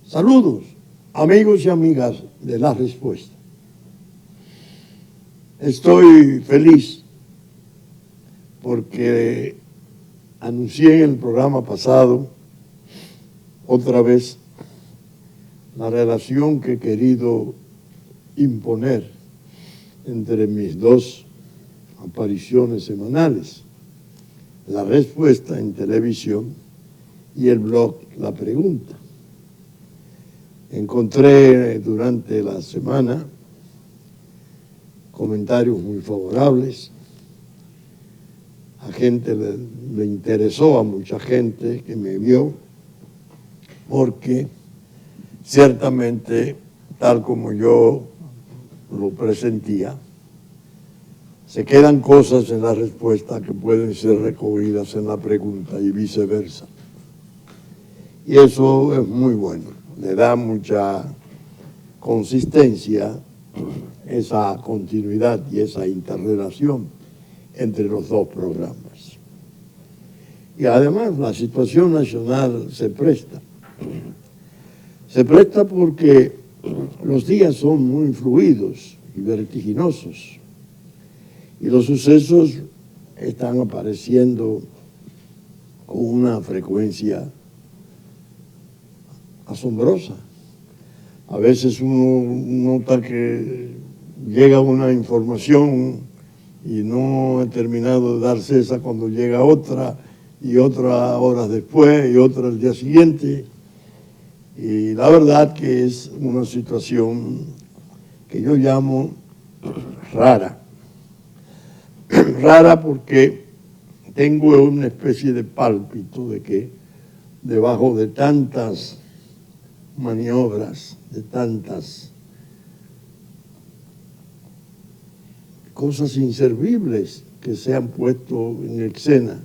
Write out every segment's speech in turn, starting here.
Saludos, amigos y amigas de La Respuesta. Estoy feliz porque anuncié en el programa pasado otra vez la relación que he querido imponer entre mis dos apariciones semanales, La Respuesta en televisión y el blog La Pregunta. Encontré durante la semana comentarios muy favorables. A gente le interesó, a mucha gente que me vio, porque ciertamente, tal como yo lo presentía, se quedan cosas en la respuesta que pueden ser recogidas en la pregunta y viceversa. Y eso es muy bueno. Le da mucha consistencia, esa continuidad y esa interrelación entre los dos programas. Y además la situación nacional se presta. Se presta porque los días son muy fluidos y vertiginosos y los sucesos están apareciendo con una frecuencia asombrosa. A veces uno nota que llega una información y no ha terminado de darse esa cuando llega otra, y otra horas después, y otra al día siguiente. Y la verdad que es una situación que yo llamo rara. Rara porque tengo una especie de pálpito de que debajo de tantas maniobras, de tantas cosas inservibles que se han puesto en escena,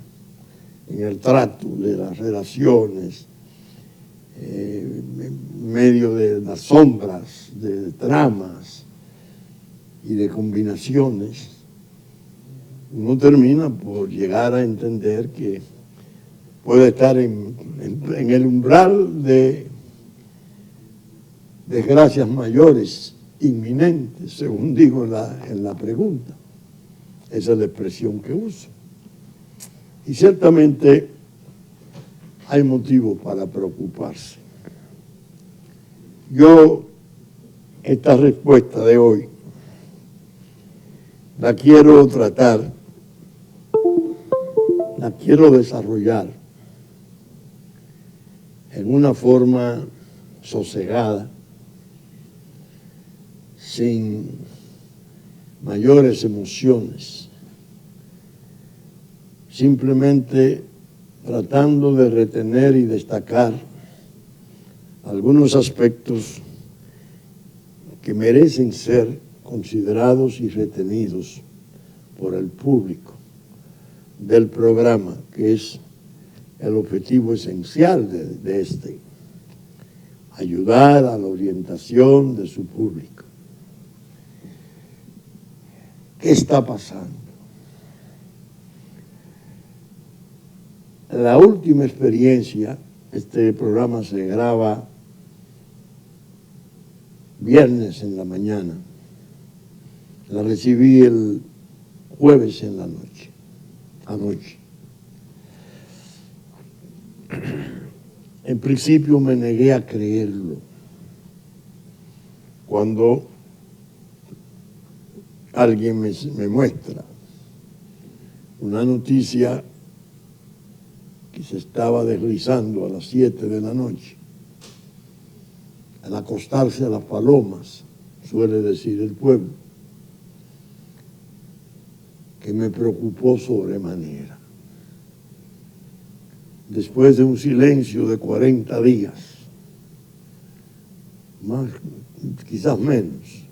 en el trato de las relaciones, en medio de las sombras, de tramas y de combinaciones, uno termina por llegar a entender que puede estar en el umbral de desgracias mayores, inminentes, según digo en la pregunta. Esa es la expresión que uso. Y ciertamente hay motivo para preocuparse. Yo, esta respuesta de hoy, la quiero tratar, la quiero desarrollar en una forma sosegada, sin mayores emociones, simplemente tratando de retener y destacar algunos aspectos que merecen ser considerados y retenidos por el público del programa, que es el objetivo esencial de este, ayudar a la orientación de su público. ¿Qué está pasando? La última experiencia, este programa se graba viernes en la mañana, la recibí el jueves en la noche, anoche. En principio me negué a creerlo. Cuando alguien me muestra una noticia que se estaba deslizando a las 7 de la noche, al acostarse a las palomas, suele decir el pueblo, que me preocupó sobremanera. Después de un silencio de 40 días, más, quizás menos,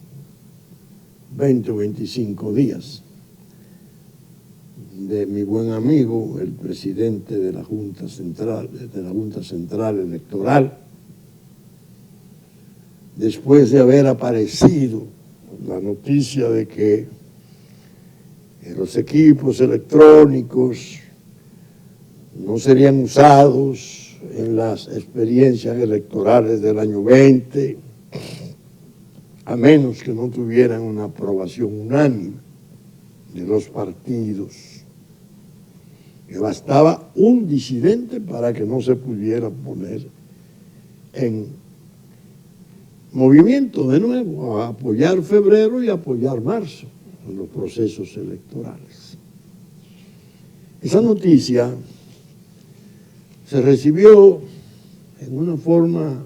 20 o 25 días, de mi buen amigo, el presidente de la Junta Central Electoral, después de haber aparecido la noticia de que los equipos electrónicos no serían usados en las experiencias electorales del año 20, a menos que no tuvieran una aprobación unánime de los partidos, que bastaba un disidente para que no se pudiera poner en movimiento de nuevo a apoyar febrero y apoyar marzo en los procesos electorales. Esa noticia se recibió en una forma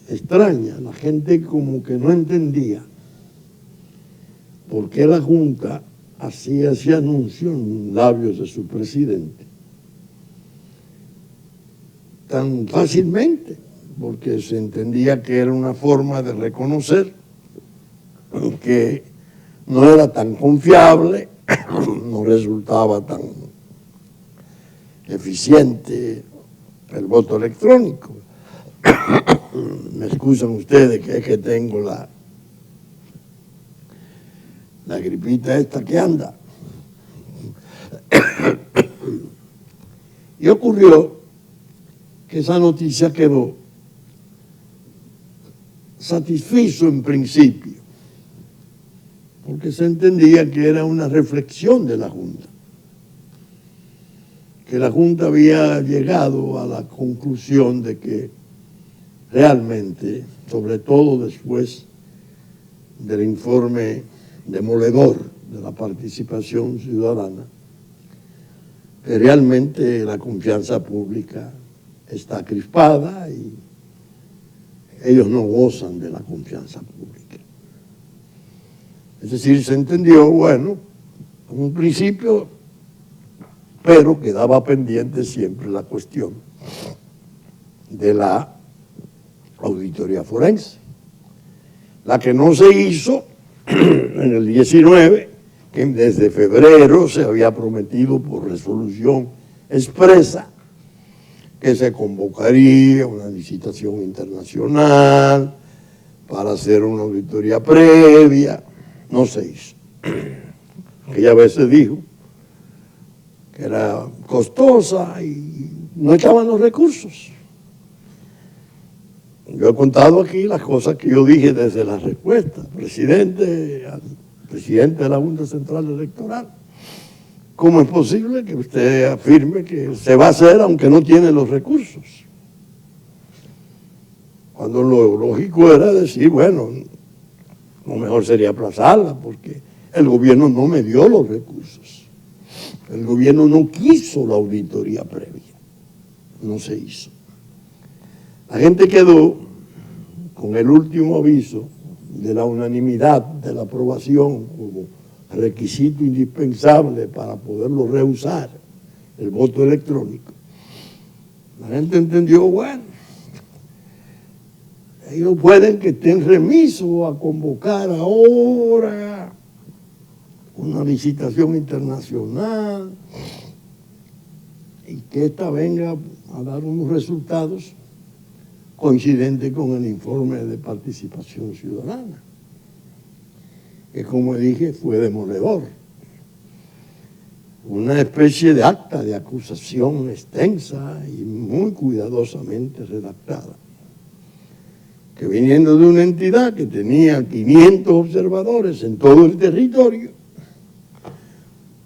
extraña. La gente como que no entendía por qué la Junta hacía ese anuncio en labios de su presidente tan fácilmente, porque se entendía que era una forma de reconocer que no era tan confiable, no resultaba tan eficiente el voto electrónico. Me excusan ustedes que es que tengo la gripita esta que anda. Y ocurrió que esa noticia quedó satisfecho en principio, porque se entendía que era una reflexión de la Junta, que la Junta había llegado a la conclusión de que realmente, sobre todo después del informe demoledor de la participación ciudadana, que realmente la confianza pública está crispada y ellos no gozan de la confianza pública. Es decir, se entendió, bueno, en un principio, pero quedaba pendiente siempre la cuestión de la auditoría forense, la que no se hizo en el 19, que desde febrero se había prometido por resolución expresa que se convocaría una licitación internacional para hacer una auditoría previa. No se hizo. Aquella vez se dijo que era costosa y no echaban los recursos. Yo he contado aquí las cosas que yo dije desde la respuesta, presidente de la Junta Central Electoral. ¿Cómo es posible que usted afirme que se va a hacer aunque no tiene los recursos? Cuando lo lógico era decir, bueno, lo mejor sería aplazarla porque el gobierno no me dio los recursos. El gobierno no quiso la auditoría previa. No se hizo. La gente quedó con el último aviso de la unanimidad de la aprobación como requisito indispensable para poderlo rehusar, el voto electrónico. La gente entendió, bueno, ellos pueden que estén remisos a convocar ahora una licitación internacional y que esta venga a dar unos resultados coincidentes con el informe de participación ciudadana, que como dije fue demoledor. Una especie de acta de acusación extensa y muy cuidadosamente redactada, que viniendo de una entidad que tenía 500 observadores en todo el territorio,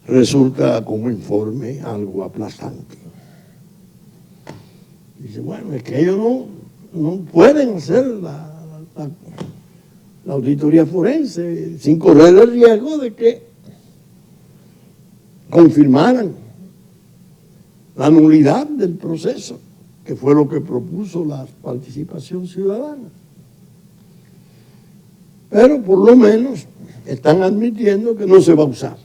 resulta como informe algo aplastante. Dice, bueno, es que ellos no pueden hacer la auditoría forense sin correr el riesgo de que confirmaran la nulidad del proceso, que fue lo que propuso la participación ciudadana. Pero por lo menos están admitiendo que no se va a usar,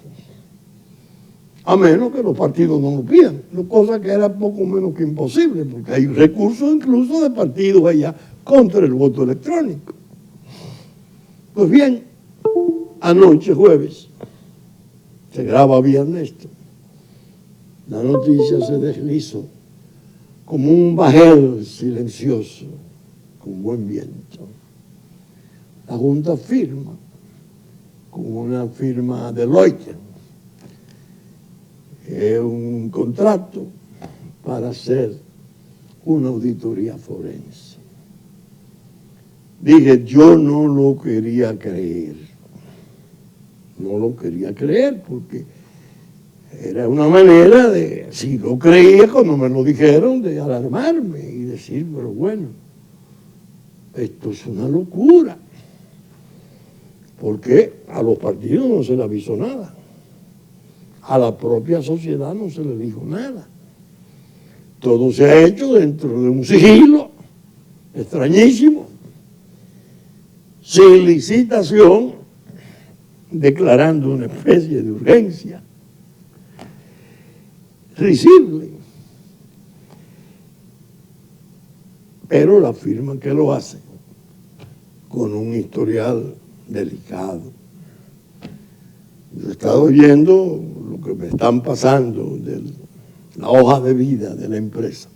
a menos que los partidos no lo pidan, cosa que era poco menos que imposible, porque hay recursos incluso de partidos allá contra el voto electrónico. Pues bien, anoche, jueves, se graba viernes esto, la noticia se deslizó como un bajel silencioso, con buen viento. La Junta firma, con una firma de Deloitte, un contrato para hacer una auditoría forense. Dije, yo no lo quería creer. No lo quería creer porque era una manera de, si lo creía cuando me lo dijeron, de alarmarme y decir, pero bueno, esto es una locura. Porque a los partidos no se les avisó nada. A la propia sociedad no se le dijo nada. Todo se ha hecho dentro de un sigilo extrañísimo, sin licitación, declarando una especie de urgencia risible. Pero la firma que lo hace, con un historial delicado. Yo he estado oyendo lo que me están pasando de la hoja de vida de la empresa.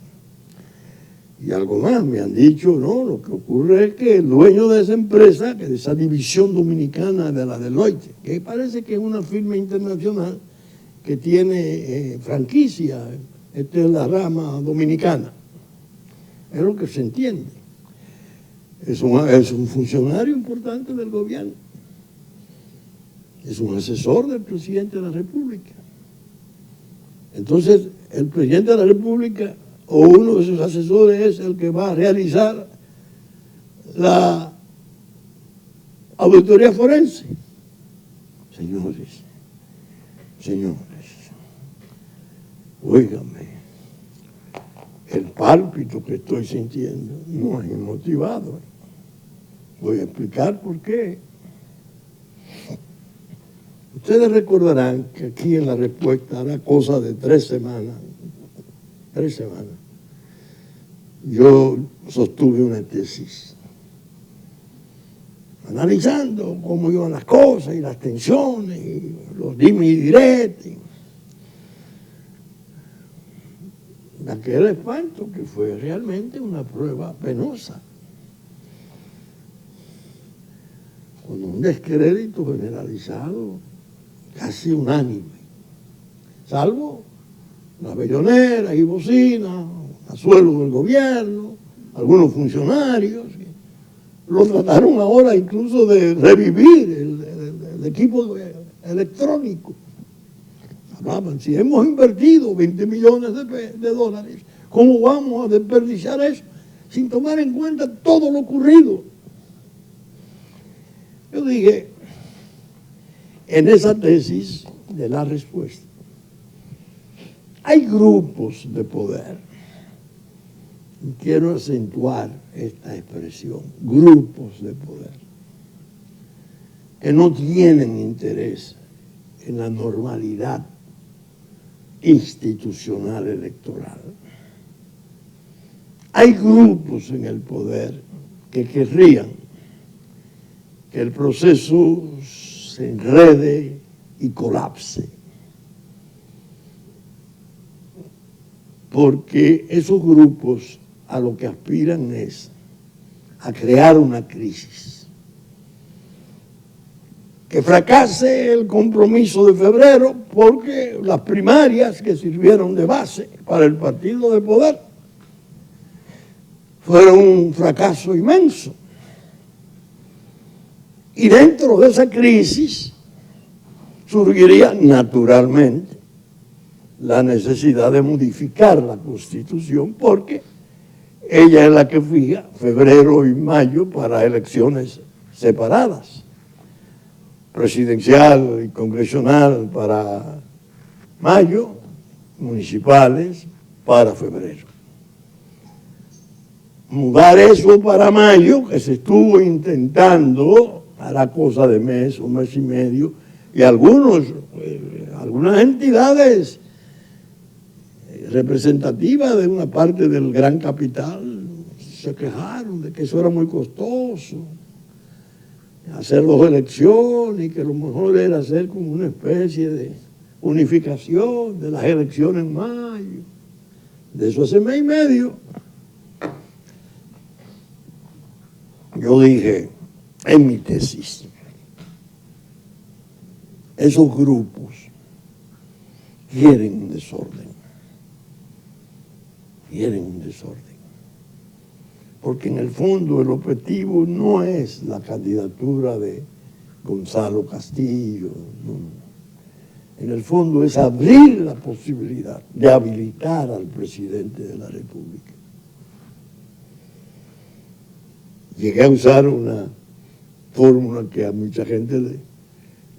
Y algo más, me han dicho, no, lo que ocurre es que el dueño de esa empresa, que de esa división dominicana de la Deloitte, que parece que es una firma internacional que tiene franquicia, esta es la rama dominicana, es lo que se entiende. Es un funcionario importante del gobierno, es un asesor del presidente de la República. Entonces, el presidente de la República o uno de sus asesores es el que va a realizar la auditoría forense. Señores, óigame, el pálpito que estoy sintiendo no es inmotivado. Voy a explicar por qué. Ustedes recordarán que aquí en la respuesta, era cosa de 3 semanas, yo sostuve una tesis analizando cómo iban las cosas y las tensiones y los dimes y diretes. Aquel espanto que fue realmente una prueba penosa, con un descrédito generalizado casi unánime, salvo las belloneras y bocinas, a suelo del gobierno, algunos funcionarios, lo trataron ahora incluso de revivir el equipo electrónico. Hablaban, si hemos invertido 20 millones de dólares, ¿cómo vamos a desperdiciar eso sin tomar en cuenta todo lo ocurrido? Yo dije, en esa tesis de la respuesta, hay grupos de poder, y quiero acentuar esta expresión, grupos de poder, que no tienen interés en la normalidad institucional electoral. Hay grupos en el poder que querrían que el proceso se enrede y colapse, porque esos grupos a lo que aspiran es a crear una crisis. Que fracase el compromiso de febrero, porque las primarias que sirvieron de base para el partido de poder fueron un fracaso inmenso. Y dentro de esa crisis surgiría naturalmente la necesidad de modificar la Constitución, porque ella es la que fija febrero y mayo para elecciones separadas, presidencial y congresional para mayo, municipales para febrero. Mudar eso para mayo, que se estuvo intentando a la cosa de mes, un mes y medio, y algunas entidades representativas de una parte del gran capital se quejaron de que eso era muy costoso, hacer 2 elecciones, y que lo mejor era hacer como una especie de unificación de las elecciones en mayo. De eso hace mes y medio. Yo dije en mi tesis, esos grupos quieren un desorden. Quieren un desorden. Porque en el fondo el objetivo no es la candidatura de Gonzalo Castillo, no. En el fondo es abrir la posibilidad de habilitar al presidente de la República. Llegué a usar una fórmula que a mucha gente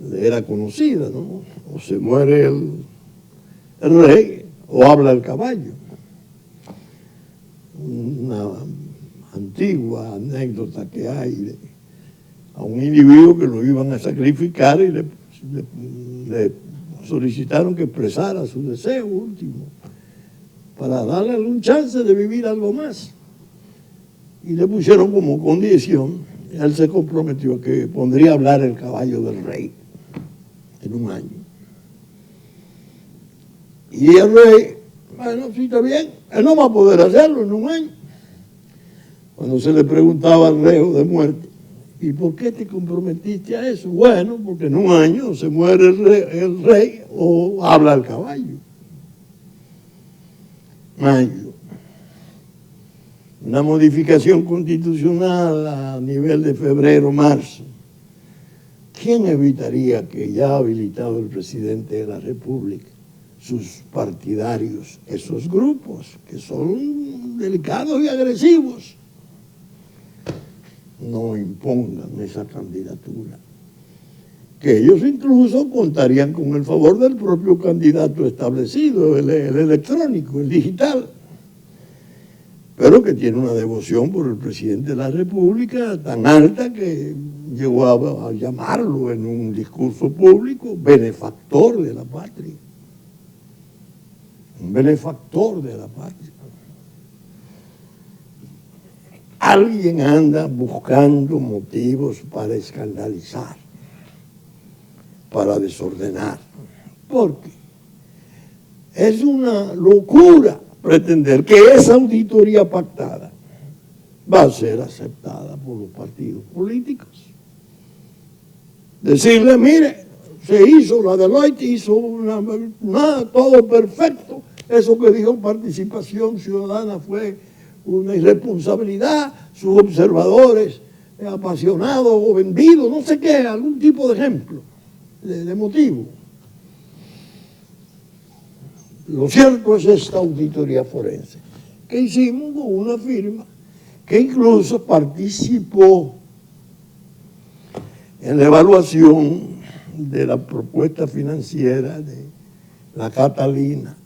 le era conocida, ¿no? O se muere el rey o habla el caballo. Una antigua anécdota que hay a un individuo que lo iban a sacrificar y le solicitaron que expresara su deseo último para darle un chance de vivir algo más. Y le pusieron como condición, él se comprometió a que pondría a hablar el caballo del rey en un año. Y el rey, bueno, sí está bien, él no va a poder hacerlo en un año. Cuando se le preguntaba al reo de muerte, ¿y por qué te comprometiste a eso? Bueno, porque en un año se muere el rey o habla el caballo. Mayo. Una modificación constitucional a nivel de febrero, marzo. ¿Quién evitaría que ya habilitado el presidente de la República, sus partidarios, esos grupos que son delicados y agresivos, no impongan esa candidatura? Que ellos incluso contarían con el favor del propio candidato establecido, el electrónico, el digital, pero que tiene una devoción por el presidente de la República tan alta que llegó a llamarlo en un discurso público benefactor de la patria. Un benefactor de la patria. Alguien anda buscando motivos para escandalizar, para desordenar, porque es una locura pretender que esa auditoría pactada va a ser aceptada por los partidos políticos. Decirle, mire, se hizo, la Deloitte hizo todo perfecto, eso que dijo participación ciudadana fue una irresponsabilidad, sus observadores apasionados o vendidos, no sé qué, algún tipo de ejemplo, de motivo. Lo cierto es esta auditoría forense que hicimos con una firma que incluso participó en la evaluación de la propuesta financiera de la Catalina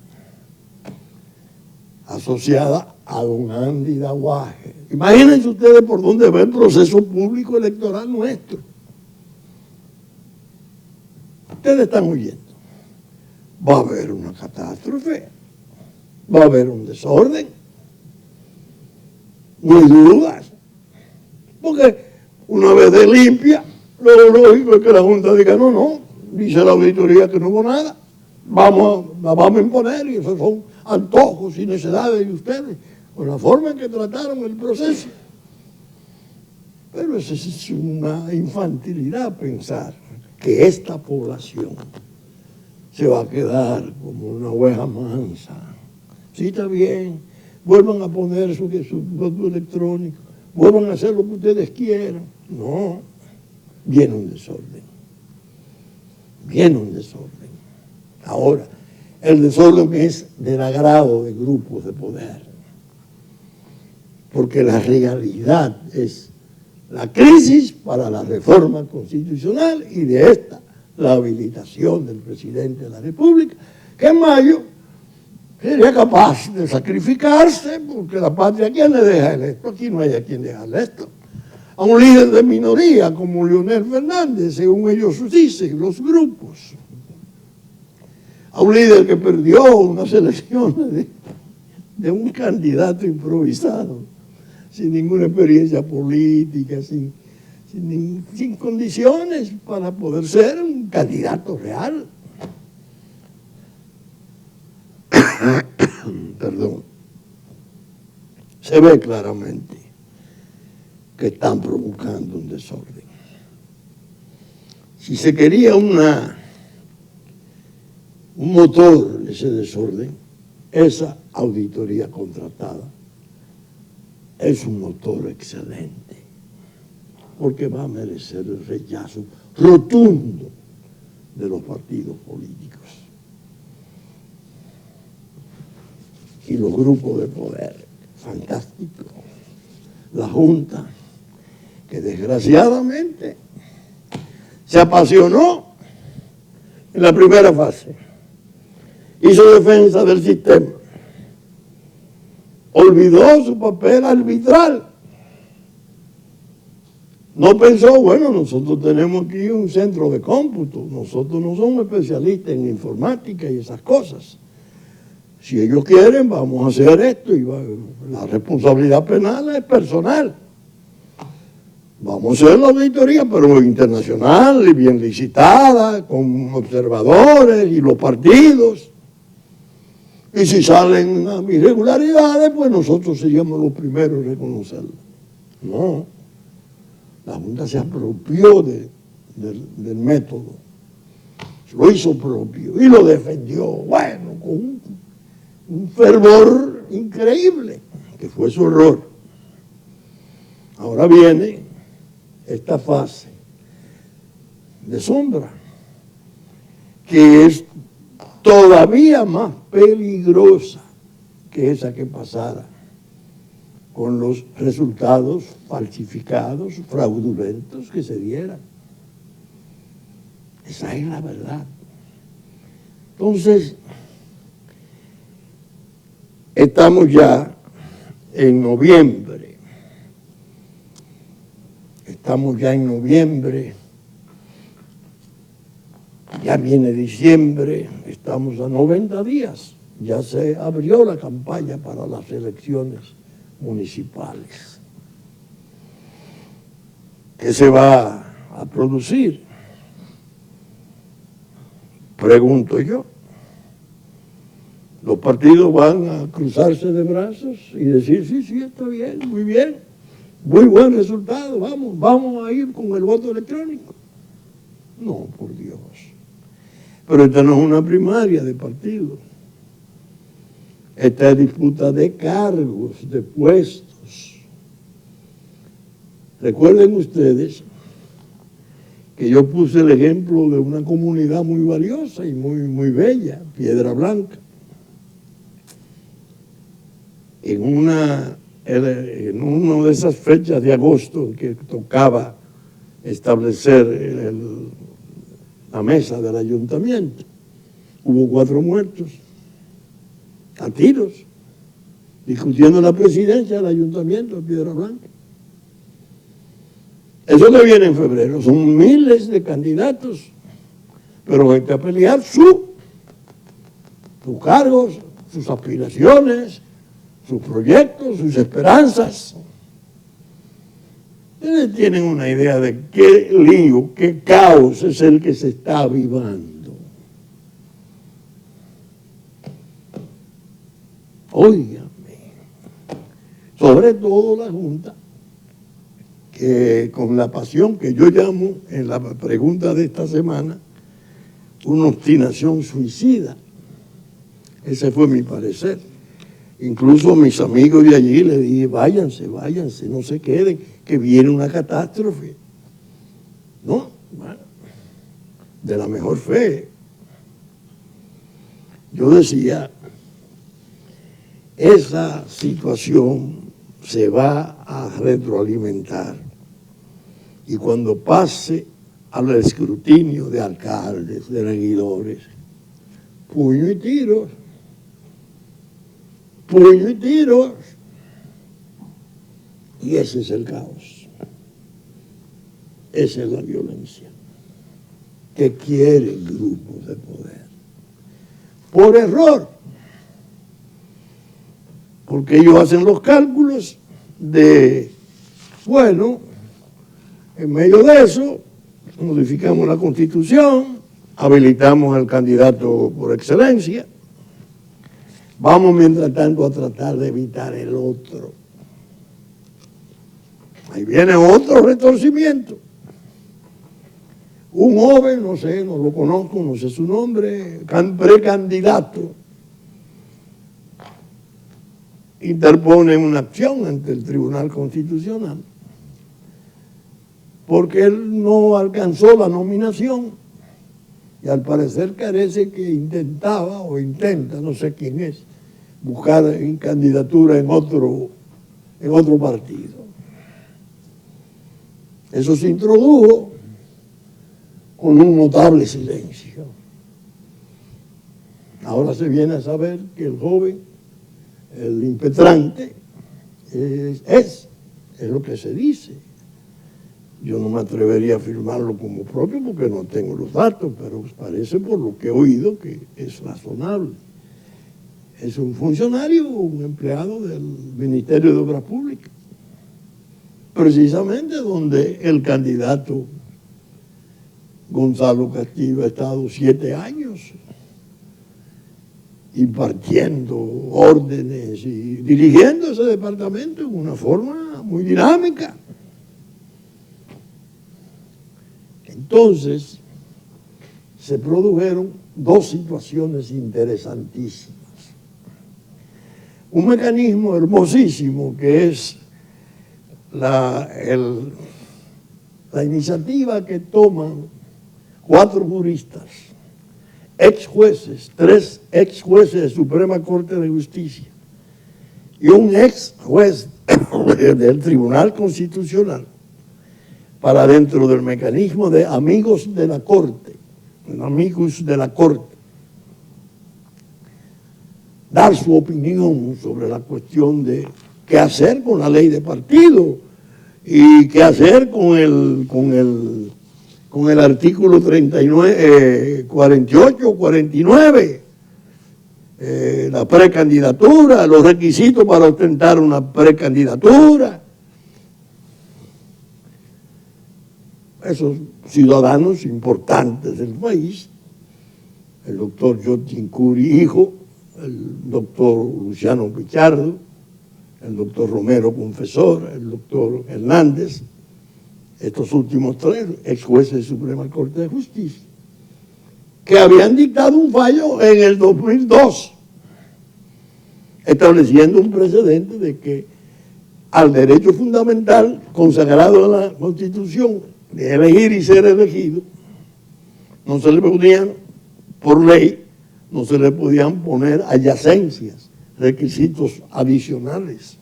asociada a don Andy Daguaje. Imagínense ustedes por dónde va el proceso público electoral nuestro. Ustedes están oyendo. Va a haber una catástrofe, va a haber un desorden, no hay dudas, porque una vez de limpia, lo lógico es que la Junta diga, no, dice la auditoría que no hubo nada, la vamos a imponer, y esos son antojos y necesidades de ustedes, con la forma en que trataron el proceso. Pero eso es una infantilidad pensar que esta población se va a quedar como una oveja mansa. Sí, está bien, vuelvan a poner su voto electrónico, vuelvan a hacer lo que ustedes quieran. No, viene un desorden. Viene un desorden. Ahora, el desorden es del agrado de grupos de poder. Porque la realidad es la crisis para la reforma constitucional y de esta la habilitación del presidente de la República, que en mayo sería capaz de sacrificarse, porque la patria, ¿a quién le deja electo? Aquí no hay a quien dejarle esto. A un líder de minoría como Leonel Fernández, según ellos dicen, los grupos. A un líder que perdió unas elecciones de un candidato improvisado. sin ninguna experiencia política, sin condiciones para poder ser un candidato real. Perdón. Se ve claramente que están provocando un desorden. Si se quería un motor de ese desorden, esa auditoría contratada es un motor excelente, porque va a merecer el rechazo rotundo de los partidos políticos y los grupos de poder. Fantástico. La Junta, que desgraciadamente se apasionó en la primera fase, hizo defensa del sistema, olvidó su papel arbitral, no pensó, bueno, nosotros tenemos aquí un centro de cómputo, nosotros no somos especialistas en informática y esas cosas. Si ellos quieren, vamos a hacer esto, y la responsabilidad penal es personal. Vamos a hacer la auditoría, pero internacional y bien licitada, con observadores y los partidos. Y si salen irregularidades, pues nosotros seríamos los primeros en reconocerlas. No, la Junta se apropió del método, lo hizo propio y lo defendió, bueno, con un fervor increíble, que fue su error. Ahora viene esta fase de sombra, que es todavía más peligrosa que esa que pasara, con los resultados falsificados, fraudulentos que se dieran. Esa es la verdad. Entonces, estamos ya en noviembre. Ya viene diciembre, estamos a 90 días. Ya se abrió la campaña para las elecciones municipales. ¿Qué se va a producir? Pregunto yo. Los partidos van a cruzarse de brazos y decir, sí, está bien, muy buen resultado, vamos a ir con el voto electrónico. No, por Dios. Pero esta no es una primaria de partidos. Esta es disputa de cargos, de puestos. Recuerden ustedes que yo puse el ejemplo de una comunidad muy valiosa y muy bella, Piedra Blanca. En una de esas fechas de agosto en que tocaba establecer la mesa del ayuntamiento, hubo 4 muertos a tiros, discutiendo la presidencia del ayuntamiento de Piedra Blanca. Eso que viene en febrero, son miles de candidatos, pero hay que pelear sus cargos, sus aspiraciones, sus proyectos, sus esperanzas. Ustedes tienen una idea de qué lío, qué caos es el que se está avivando. Óigame, sobre todo la Junta, que con la pasión que yo llamo en la pregunta de esta semana, una obstinación suicida. Ese fue mi parecer. Incluso a mis amigos de allí les dije, váyanse, no se queden, que viene una catástrofe. No, bueno, de la mejor fe. Yo decía, esa situación se va a retroalimentar y cuando pase al escrutinio de alcaldes, de regidores, puño y tiros, y ese es el caos, esa es la violencia que quieren grupos de poder, por error, porque ellos hacen los cálculos bueno, en medio de eso, modificamos la Constitución, habilitamos al candidato por excelencia, vamos mientras tanto a tratar de evitar el otro. Ahí viene otro retorcimiento. Un joven, no sé, no lo conozco, no sé su nombre, precandidato, interpone una acción ante el Tribunal Constitucional porque él no alcanzó la nominación y al parecer parece que intentaba o intenta, no sé quién es, buscar candidatura en otro partido. Eso se introdujo con un notable silencio. Ahora se viene a saber que el joven, el impetrante, es lo que se dice. Yo no me atrevería a afirmarlo como propio porque no tengo los datos, pero parece por lo que he oído que es razonable. Es un funcionario, un empleado del Ministerio de Obras Públicas, precisamente donde el candidato Gonzalo Castillo ha estado 7 años impartiendo órdenes y dirigiendo ese departamento en una forma muy dinámica. Entonces, se produjeron dos situaciones interesantísimas. Un mecanismo hermosísimo que es la iniciativa que toman 4 juristas, ex jueces, 3 ex jueces de Suprema Corte de Justicia y un ex juez del Tribunal Constitucional, para dentro del mecanismo de amigos de la Corte, amigos de la Corte, dar su opinión sobre la cuestión de qué hacer con la ley de partido y qué hacer con el artículo 39, 48 o 49, la precandidatura, los requisitos para ostentar una precandidatura. Esos ciudadanos importantes del país, el doctor Jotin Curi, hijo, el doctor Luciano Pichardo, el doctor Romero, confesor, el doctor Hernández, estos últimos 3 ex jueces de Suprema Corte de Justicia, que habían dictado un fallo en el 2002, estableciendo un precedente de que al derecho fundamental consagrado en la Constitución de elegir y ser elegido, no se le podían, por ley, no se le podían poner adyacencias, requisitos adicionales.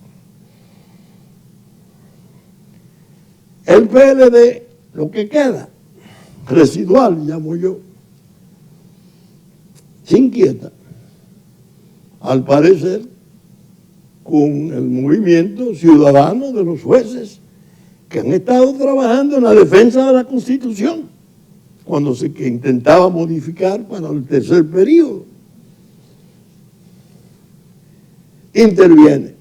El PLD, lo que queda, residual, llamo yo, se inquieta, al parecer, con el movimiento ciudadano de los jueces que han estado trabajando en la defensa de la Constitución, cuando se intentaba modificar para el 3er periodo. Interviene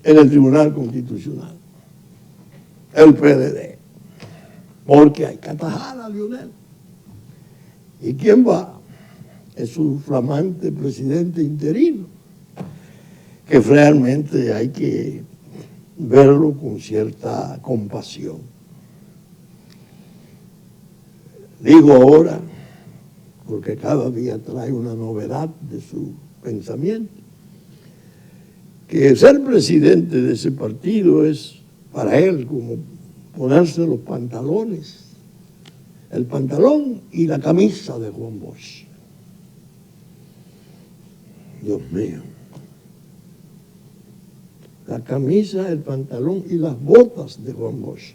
en el Tribunal Constitucional el PLD, porque hay que atajar a Lionel. ¿Y quién va? Es su flamante presidente interino, que realmente hay que verlo con cierta compasión. Digo ahora, porque cada día trae una novedad de su pensamiento, que ser presidente de ese partido es para él como ponerse los pantalones, el pantalón y la camisa de Juan Bosch. Dios mío. La camisa, el pantalón y las botas de Juan Bosch.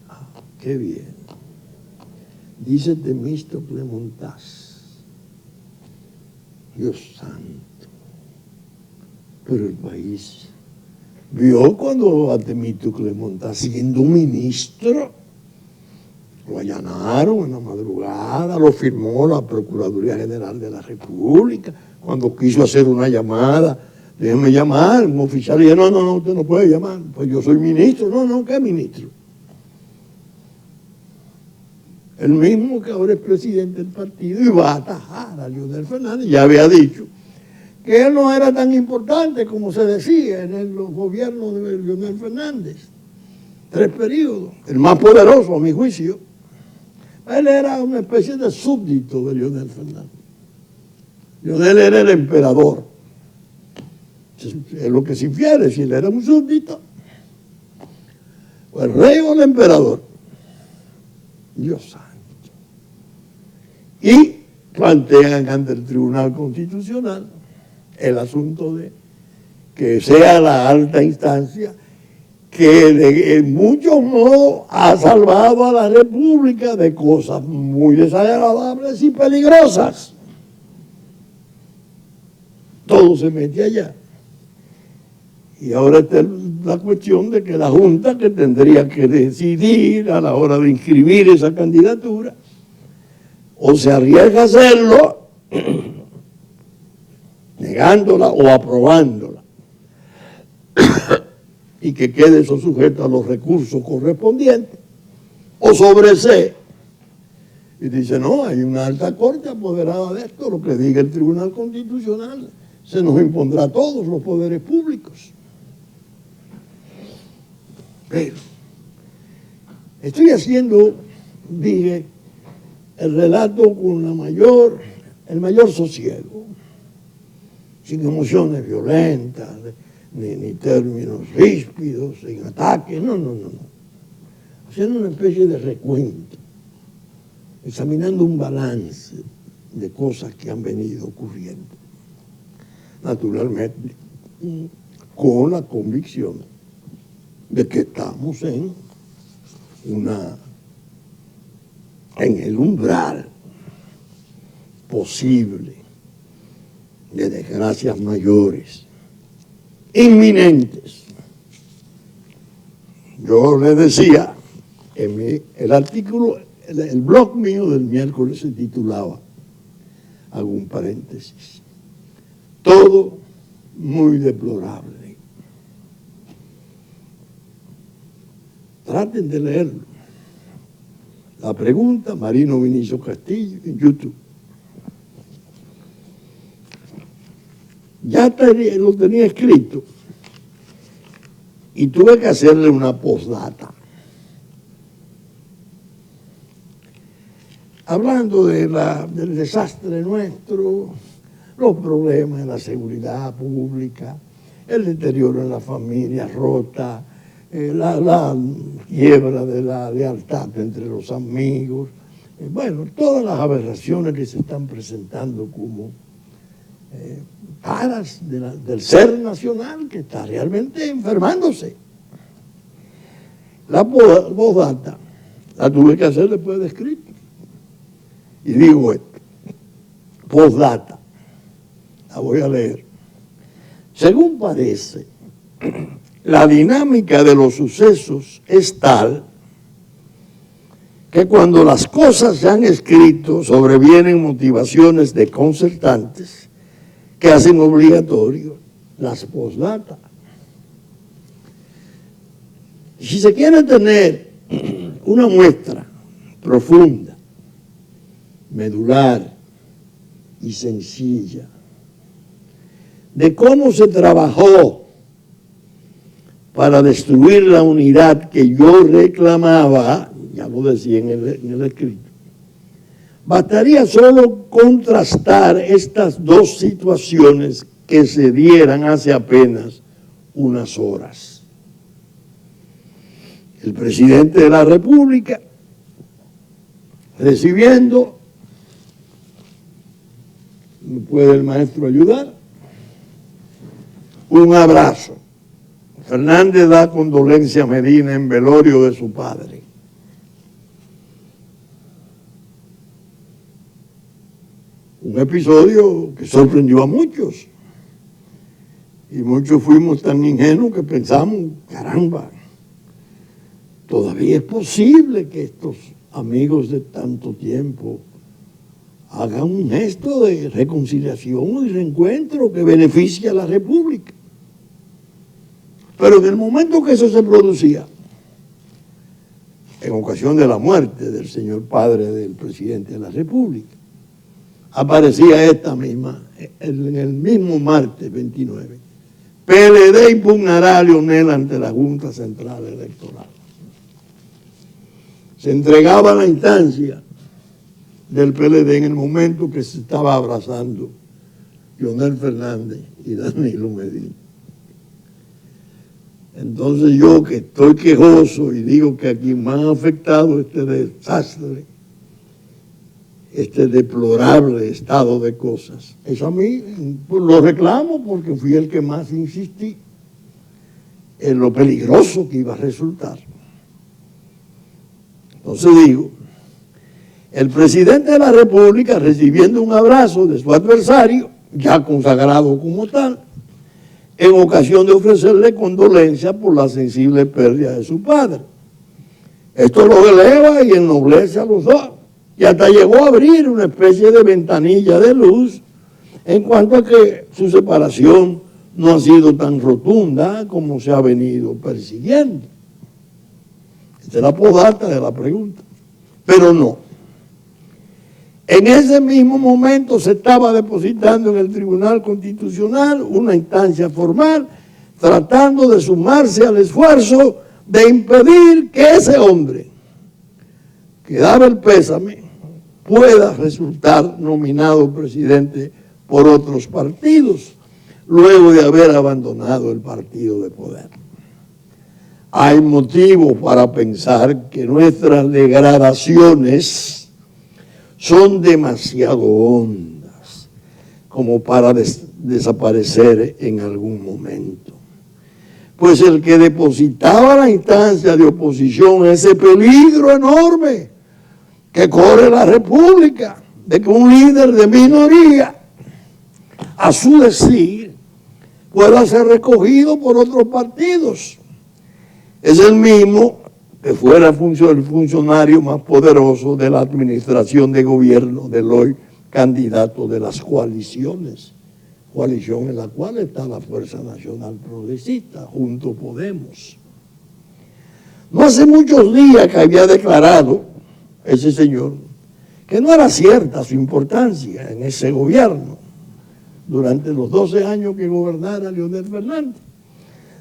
Ah, qué bien. Dice Temístocles Montaz. Dios santo. Pero el país vio cuando a Temístocles Montaz, siendo ministro, lo allanaron en la madrugada, lo firmó la Procuraduría General de la República, cuando quiso hacer una llamada déjeme llamar. Un oficial dice, no, usted no puede llamar. Pues yo soy ministro. No, ¿qué ministro? El mismo que ahora es presidente del partido y va a atajar a Leonel Fernández. Ya había dicho que él no era tan importante como se decía en los gobiernos de Leonel Fernández. 3 periodos. El más poderoso, a mi juicio. Él era una especie de súbdito de Leonel Fernández. Leonel era el emperador. Es lo que se infiere, si él era un súbdito, o el rey o el emperador. Dios santo. Y plantean ante el Tribunal Constitucional el asunto de que sea la alta instancia que en muchos modos ha salvado a la República de cosas muy desagradables y peligrosas. Todo se mete allá. Y ahora está la cuestión de que la Junta, que tendría que decidir a la hora de inscribir esa candidatura, o se arriesga a hacerlo negándola o aprobándola, y que quede eso sujeto a los recursos correspondientes, o sobresee y dice, no, hay una alta corte apoderada de esto, lo que diga el Tribunal Constitucional se nos impondrá a todos los poderes públicos. Pero estoy haciendo, dije, el relato con el mayor sosiego, sin emociones violentas, ni términos ríspidos, sin ataques, no. Haciendo una especie de recuento, examinando un balance de cosas que han venido ocurriendo. Naturalmente, con la convicción de que estamos en el umbral posible de desgracias mayores, inminentes. Yo le decía, el artículo, el blog mío del miércoles se titulaba, hago un paréntesis, todo muy deplorable. Traten de leerlo. La pregunta, Marino Vinicio Castillo, en YouTube. Ya lo tenía escrito y tuve que hacerle una postdata. Hablando del desastre nuestro, los problemas de la seguridad pública, el deterioro en la familia rota, la quiebra de la lealtad entre los amigos, bueno, todas las aberraciones que se están presentando como caras del ser nacional que está realmente enfermándose. La postdata la tuve que hacer después de escrito. Y digo esto, postdata, la voy a leer. Según parece, la dinámica de los sucesos es tal que cuando las cosas se han escrito sobrevienen motivaciones desconcertantes que hacen obligatorio las postdata. Si se quiere tener una muestra profunda, medular y sencilla de cómo se trabajó para destruir la unidad que yo reclamaba, ya lo decía en el escrito, bastaría solo contrastar estas dos situaciones que se dieran hace apenas unas horas. El presidente de la República recibiendo, ¿me puede el maestro ayudar? Un abrazo. Fernández da condolencia a Medina en velorio de su padre. Un episodio que sorprendió a muchos. Y muchos fuimos tan ingenuos que pensamos, caramba, todavía es posible que estos amigos de tanto tiempo haga un gesto de reconciliación y reencuentro que beneficie a la República. Pero en el momento que eso se producía, en ocasión de la muerte del señor padre del presidente de la República, aparecía esta misma, en el mismo martes 29, PLD impugnará a Leonel ante la Junta Central Electoral. Se entregaba la instancia del PLD en el momento que se estaba abrazando Leonel Fernández y Danilo Medina. Entonces yo, que estoy quejoso y digo que aquí me han afectado este desastre, este deplorable estado de cosas, eso a mí pues, lo reclamo porque fui el que más insistí en lo peligroso que iba a resultar. Entonces digo, el presidente de la República recibiendo un abrazo de su adversario, ya consagrado como tal, en ocasión de ofrecerle condolencia por la sensible pérdida de su padre. Esto lo eleva y ennoblece a los dos, y hasta llegó a abrir una especie de ventanilla de luz en cuanto a que su separación no ha sido tan rotunda como se ha venido persiguiendo. Esta es la postdata de la pregunta. Pero no. En ese mismo momento se estaba depositando en el Tribunal Constitucional una instancia formal tratando de sumarse al esfuerzo de impedir que ese hombre que daba el pésame pueda resultar nominado presidente por otros partidos luego de haber abandonado el partido de poder. Hay motivo para pensar que nuestras degradaciones son demasiado hondas como para desaparecer en algún momento. Pues el que depositaba la instancia de oposición, ese peligro enorme que corre la República, de que un líder de minoría, a su decir, pueda ser recogido por otros partidos, es el mismo que fuera el funcionario más poderoso de la administración de gobierno del hoy candidato de las coaliciones, coalición en la cual está la Fuerza Nacional Progresista, Juntos Podemos. No hace muchos días que había declarado ese señor que no era cierta su importancia en ese gobierno durante los 12 años que gobernara Leonel Fernández,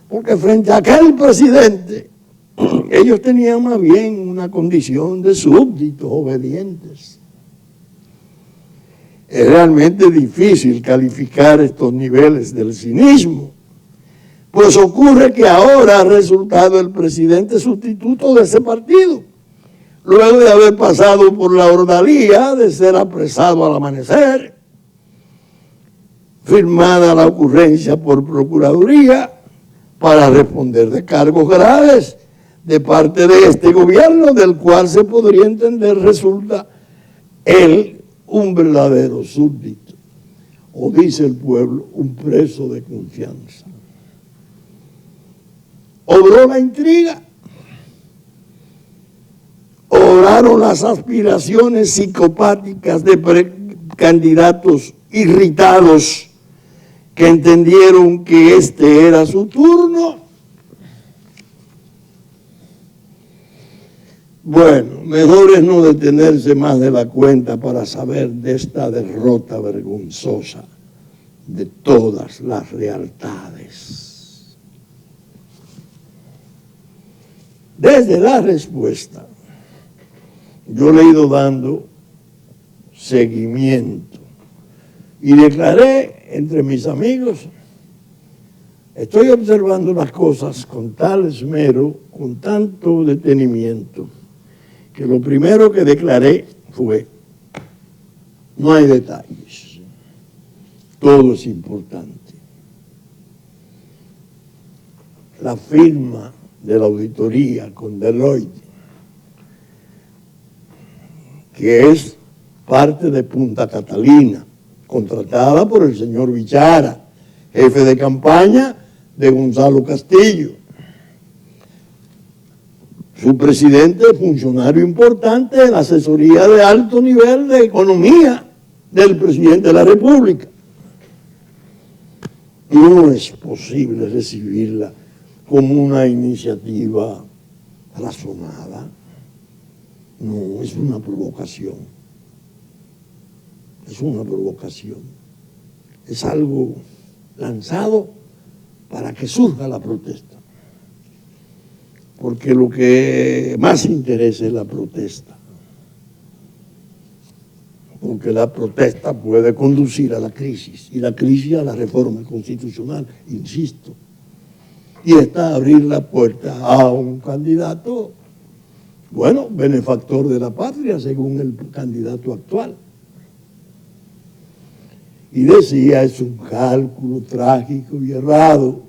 porque frente a aquel presidente ellos tenían más bien una condición de súbditos obedientes. Es realmente difícil calificar estos niveles del cinismo, pues ocurre que ahora ha resultado el presidente sustituto de ese partido, luego de haber pasado por la ordalía de ser apresado al amanecer, firmada la ocurrencia por Procuraduría para responder de cargos graves de parte de este gobierno, del cual se podría entender resulta él un verdadero súbdito, o dice el pueblo, un preso de confianza. Obró la intriga, obraron las aspiraciones psicopáticas de candidatos irritados que entendieron que este era su turno. Bueno, mejor es no detenerse más de la cuenta para saber de esta derrota vergonzosa de todas las lealtades. Desde la respuesta, yo le he ido dando seguimiento y declaré entre mis amigos, estoy observando las cosas con tal esmero, con tanto detenimiento, que lo primero que declaré fue, no hay detalles, todo es importante. La firma de la auditoría con Deloitte, que es parte de Punta Catalina, contratada por el señor Bichara, jefe de campaña de Gonzalo Castillo. Su presidente, funcionario importante de la asesoría de alto nivel de economía del presidente de la República. No es posible recibirla como una iniciativa razonada. No, es una provocación. Es una provocación. Es algo lanzado para que surja la protesta. Porque lo que más interesa es la protesta. Porque la protesta puede conducir a la crisis, y la crisis a la reforma constitucional, insisto. Y está abrir la puerta a un candidato, bueno, benefactor de la patria, según el candidato actual. Y decía, es un cálculo trágico y errado.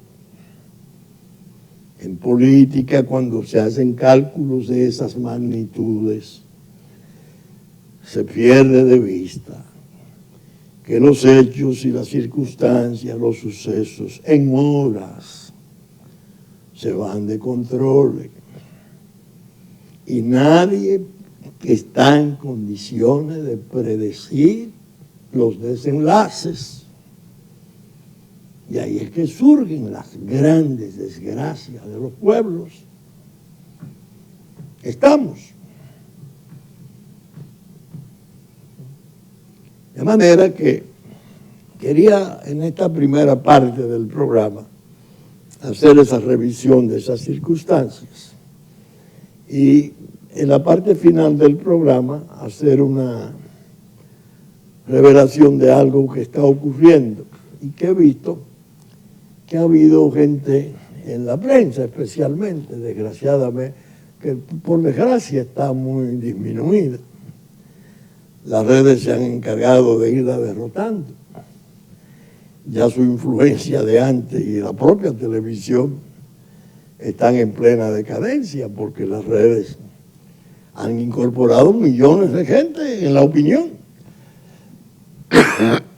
En política, cuando se hacen cálculos de esas magnitudes, se pierde de vista que los hechos y las circunstancias, los sucesos, en horas, se van de control. Y nadie está en condiciones de predecir los desenlaces. Y ahí es que surgen las grandes desgracias de los pueblos. Estamos. De manera que quería en esta primera parte del programa hacer esa revisión de esas circunstancias y en la parte final del programa hacer una revelación de algo que está ocurriendo y que he visto que ha habido gente en la prensa especialmente, desgraciadamente, que por desgracia está muy disminuida. Las redes se han encargado de irla derrotando. Ya su influencia de antes y la propia televisión están en plena decadencia porque las redes han incorporado millones de gente en la opinión.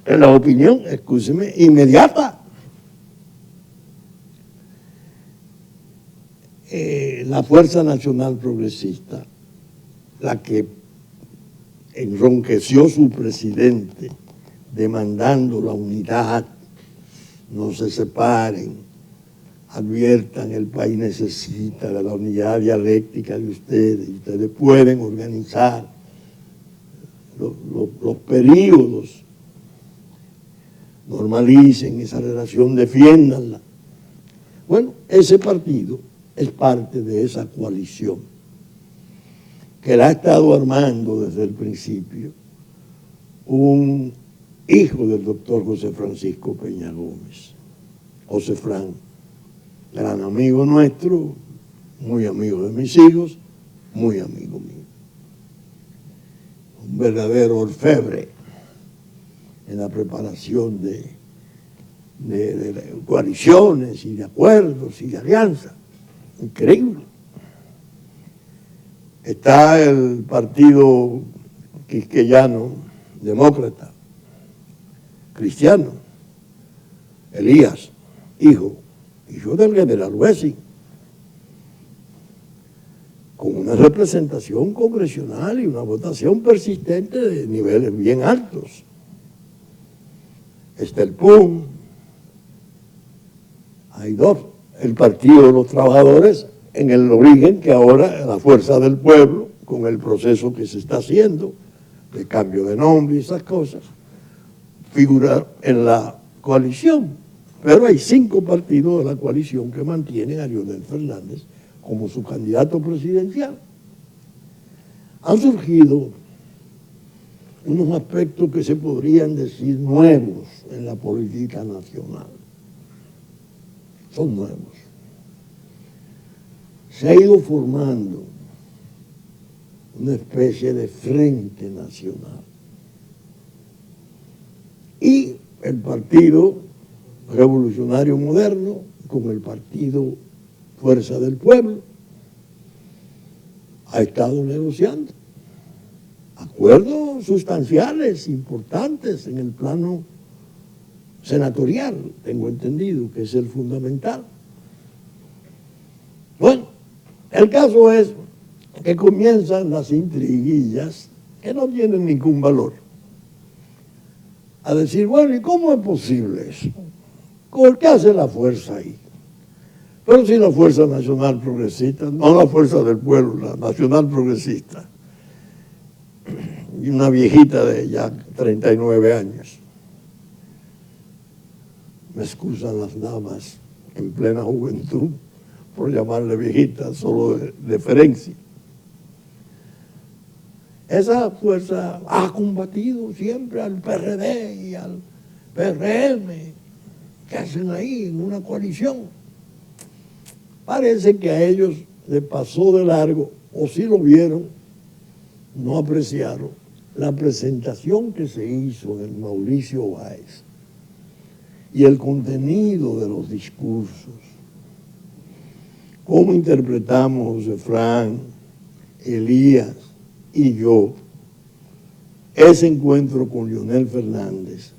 En la opinión, escúcheme, inmediata. La Fuerza Nacional Progresista, la que enronqueció su presidente demandando la unidad, no se separen, adviertan, el país necesita de la unidad dialéctica de ustedes pueden organizar los periodos, normalicen esa relación, defiéndanla. Bueno, ese partido es parte de esa coalición que la ha estado armando desde el principio un hijo del doctor José Francisco Peña Gómez, José Fran, gran amigo nuestro, muy amigo de mis hijos, muy amigo mío. Un verdadero orfebre en la preparación de coaliciones y de acuerdos y de alianzas. Increíble. Está el partido quisqueyano, demócrata, cristiano, Elías, hijo del general Wessing, con una representación congresional y una votación persistente de niveles bien altos. Está el PUM, hay dos, el Partido de los Trabajadores en el origen, que ahora la Fuerza del Pueblo, con el proceso que se está haciendo, de cambio de nombre y esas cosas, figura en la coalición. Pero hay 5 partidos de la coalición que mantienen a Leonel Fernández como su candidato presidencial. Han surgido unos aspectos que se podrían decir nuevos en la política nacional. Son nuevos. Se ha ido formando una especie de frente nacional. Y el Partido Revolucionario Moderno, con el Partido Fuerza del Pueblo, ha estado negociando acuerdos sustanciales, importantes en el plano senatorial, tengo entendido que es el fundamental. Bueno, el caso es que comienzan las intriguillas que no tienen ningún valor. a decir, bueno, ¿y cómo es posible eso? ¿Por qué hace la fuerza ahí? Pero si la Fuerza Nacional Progresista, no la Fuerza del Pueblo, la Nacional Progresista, y una viejita de ya 39 años, me excusan las damas en plena juventud por llamarle viejita, solo de deferencia. Esa fuerza ha combatido siempre al PRD y al PRM, que hacen ahí en una coalición. Parece que a ellos les pasó de largo, o si lo vieron, no apreciaron la presentación que se hizo en el Mauricio Báez y el contenido de los discursos. Cómo interpretamos José Fran, Elías y yo ese encuentro con Leonel Fernández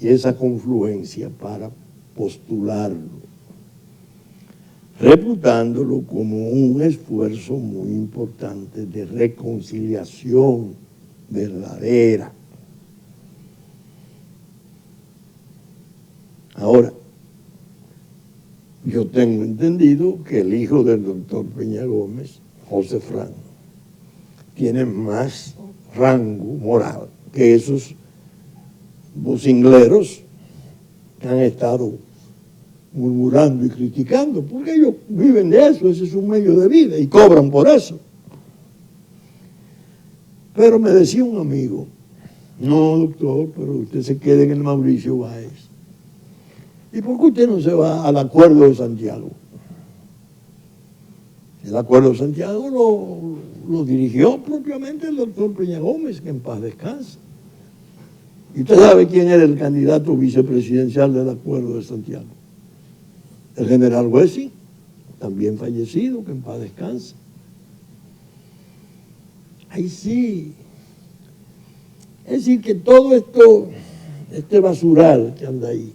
y esa confluencia para postularlo, reputándolo como un esfuerzo muy importante de reconciliación verdadera. Ahora, yo tengo entendido que el hijo del doctor Peña Gómez, José Fran, tiene más rango moral que esos vocingleros que han estado murmurando y criticando, porque ellos viven de eso, ese es un medio de vida y cobran por eso. Pero me decía un amigo, no doctor, pero usted se quede en el Mauricio Báez. ¿Y por qué usted no se va al Acuerdo de Santiago? El Acuerdo de Santiago lo dirigió propiamente el doctor Peña Gómez, que en paz descansa. ¿Y usted sabe quién era el candidato vicepresidencial del Acuerdo de Santiago? El general Wessing, también fallecido, que en paz descansa. Ahí sí. Es decir, que todo esto, este basural que anda ahí,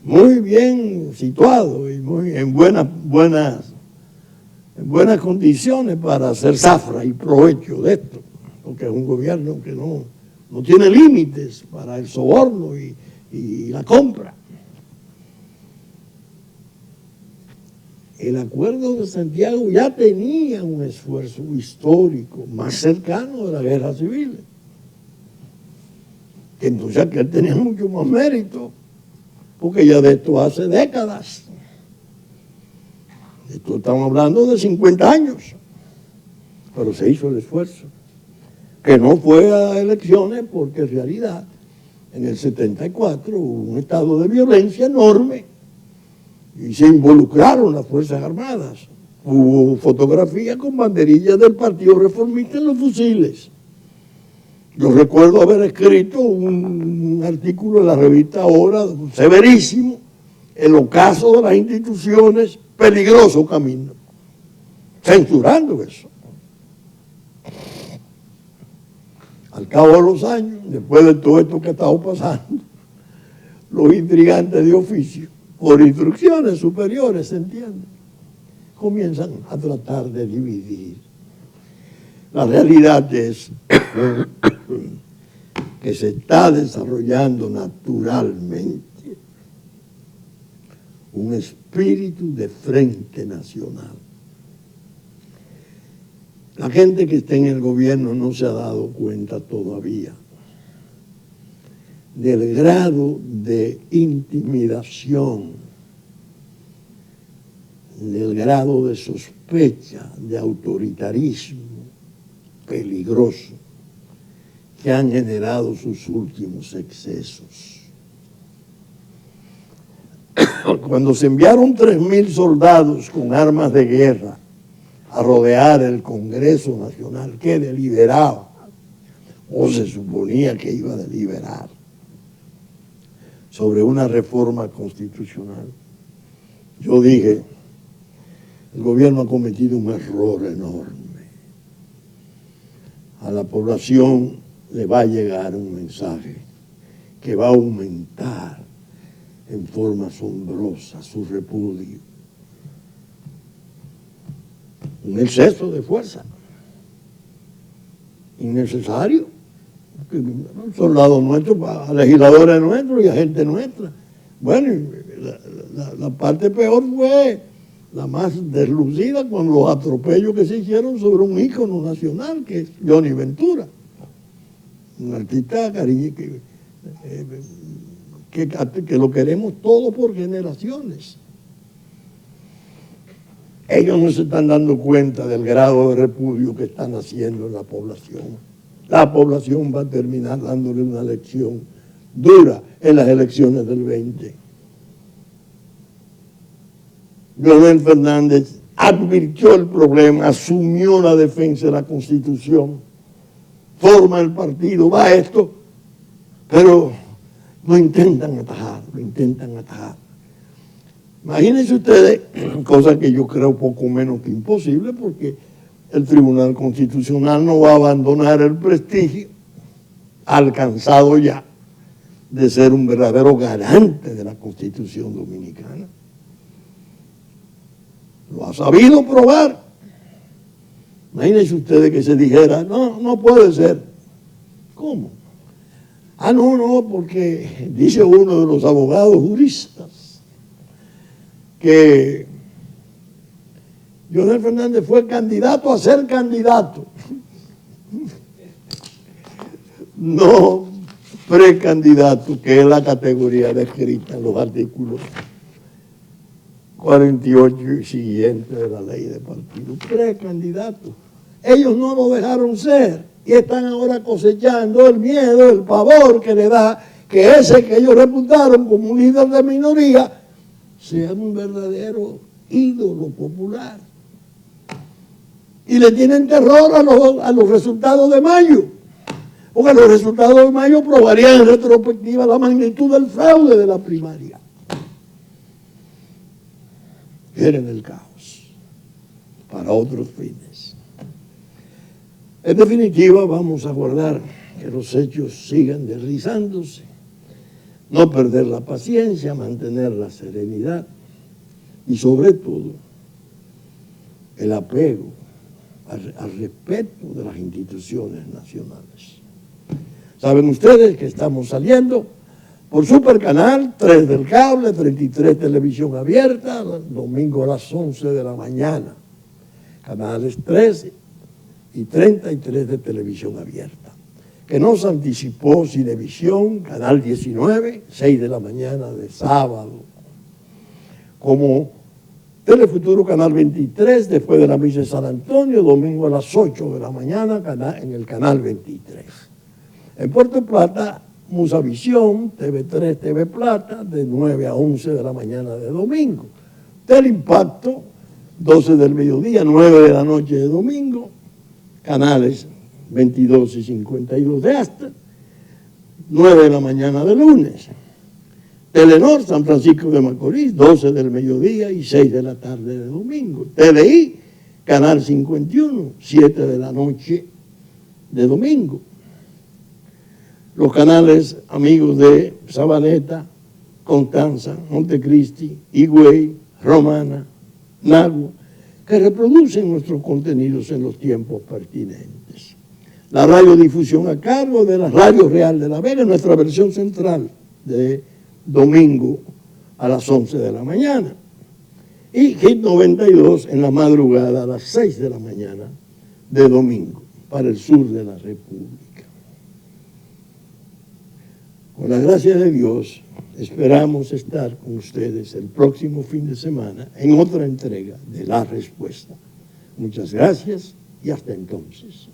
muy bien situado y muy en buenas condiciones para hacer zafra y provecho de esto, porque es un gobierno que no tiene límites para el soborno y la compra. El Acuerdo de Santiago ya tenía un esfuerzo histórico más cercano de la guerra civil. Entonces aquel tenía mucho más mérito, porque ya de esto hace décadas. Esto estamos hablando de 50 años, pero se hizo el esfuerzo. Que no fue a elecciones porque en realidad en el 74 hubo un estado de violencia enorme y se involucraron las Fuerzas Armadas. Hubo fotografías con banderillas del Partido Reformista en los fusiles. Yo recuerdo haber escrito un artículo en la revista Hora, severísimo, el ocaso de las instituciones, peligroso camino, censurando eso. Al cabo de los años, después de todo esto que ha estado pasando, los intrigantes de oficio, por instrucciones superiores, ¿se entiende?, comienzan a tratar de dividir. La realidad es que se está desarrollando naturalmente un espíritu de frente nacional. La gente que está en el gobierno no se ha dado cuenta todavía del grado de intimidación, del grado de sospecha, de autoritarismo peligroso que han generado sus últimos excesos. Cuando se enviaron 3.000 soldados con armas de guerra a rodear el Congreso Nacional, que deliberaba, o se suponía que iba a deliberar, sobre una reforma constitucional, yo dije, el gobierno ha cometido un error enorme. A la población le va a llegar un mensaje que va a aumentar en forma asombrosa su repudio. Un exceso de fuerza innecesario, soldados nuestros, legisladores nuestros y a gente nuestra. Bueno, la parte peor fue la más deslucida con los atropellos que se hicieron sobre un ícono nacional, que es Johnny Ventura, un artista que lo queremos todos por generaciones. Ellos no se están dando cuenta del grado de repudio que están haciendo en la población. La población va a terminar dándole una lección dura en las elecciones del 20. Leonel Fernández advirtió el problema, asumió la defensa de la Constitución, forma el partido, va a esto, pero lo intentan atajar. Imagínense ustedes, cosa que yo creo poco menos que imposible, porque el Tribunal Constitucional no va a abandonar el prestigio alcanzado ya de ser un verdadero garante de la Constitución dominicana. Lo ha sabido probar. Imagínense ustedes que se dijera, no puede ser. ¿Cómo? No, porque dice uno de los abogados juristas que Leonel Fernández fue candidato a ser candidato. No precandidato, que es la categoría descrita en los artículos 48 y siguientes de la ley de partido. Precandidato. Ellos no lo dejaron ser y están ahora cosechando el miedo, el pavor que le da que ese que ellos reputaron como un líder de minoría sea un verdadero ídolo popular. Y le tienen terror a los resultados de mayo, porque los resultados de mayo probarían en retrospectiva la magnitud del fraude de la primaria. Quieren el caos para otros fines. En definitiva, vamos a guardar que los hechos sigan deslizándose, no perder la paciencia, mantener la serenidad y sobre todo el apego al respeto de las instituciones nacionales. Saben ustedes que estamos saliendo por Supercanal, 3 del cable, 33 televisión abierta, domingo a las 11 de la mañana, canales 13 y 33 de televisión abierta. Que nos anticipó Cinevisión, canal 19, 6 de la mañana de sábado. Como Telefuturo, canal 23, después de la misa de San Antonio, domingo a las 8 de la mañana, en el canal 23. En Puerto Plata, Musavisión, TV3, TV Plata, de 9 a 11 de la mañana de domingo. Teleimpacto, 12 del mediodía, 9 de la noche de domingo, canales 22 y 52 de Asta, 9 de la mañana de lunes. Telenor, San Francisco de Macorís, 12 del mediodía y 6 de la tarde de domingo. TVI, canal 51, 7 de la noche de domingo. Los canales amigos de Sabaneta, Constanza, Montecristi, Higüey, Romana, Nagua, que reproducen nuestros contenidos en los tiempos pertinentes. La radiodifusión a cargo de la Radio Real de La Vega, nuestra versión central de domingo a las 11 de la mañana. Y Hit 92 en la madrugada a las 6 de la mañana de domingo para el sur de la República. Con la gracia de Dios, esperamos estar con ustedes el próximo fin de semana en otra entrega de La Respuesta. Muchas gracias y hasta entonces.